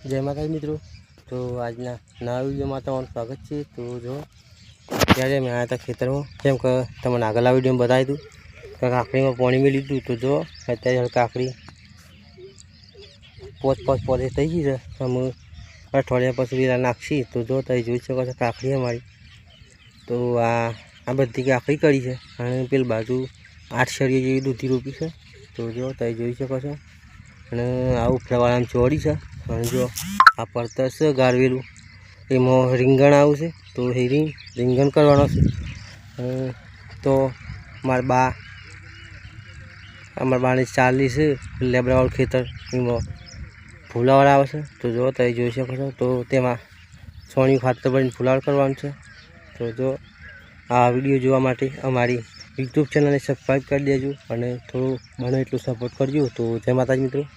जय माता मित्रों। तो आज नवा वीडियो में तमाરું स्वागत है। तो जो ત્યારે मैं आया था खेतर में केम के तमने आगला वीडियो में बताई दूँ कि काकड़ी में पानी में लीधुं। तो जो अत्यारे काकड़ी 5-5 पौधे थई गई है। हम अठवाडिया पछी वीरा नाखी। तो जो तई जोई शको छो काकड़ी हमारी। तो आ बधी काकड़ी करी है अने पेल बाजू 8 शरीर जेवी दूधी रोपी है। तो जो तई जोई शको छो अने आ उपलावाळामां चोड़ी है। अने जो आ परतर छे गारवेलू एमां રીંગણ आवशे। तो हे રીંગણ करवानो छे। तो मारा बाने चाली छे लेबड़ावाळुं खेतर एमां फूलावाड़ आवे छे। तो जो तई जोई शको छो। तो तेमां छाणियुं खातर भरीने फूलावाड़ करवानुं छे। तो जो आ विडियो जोवा माटे अमारी यूट्यूब चेनल ने सब्सक्राइब कर देजो अने थोड़ो बने एटलो सपोर्ट करजो। तो जय माताजी मित्रों।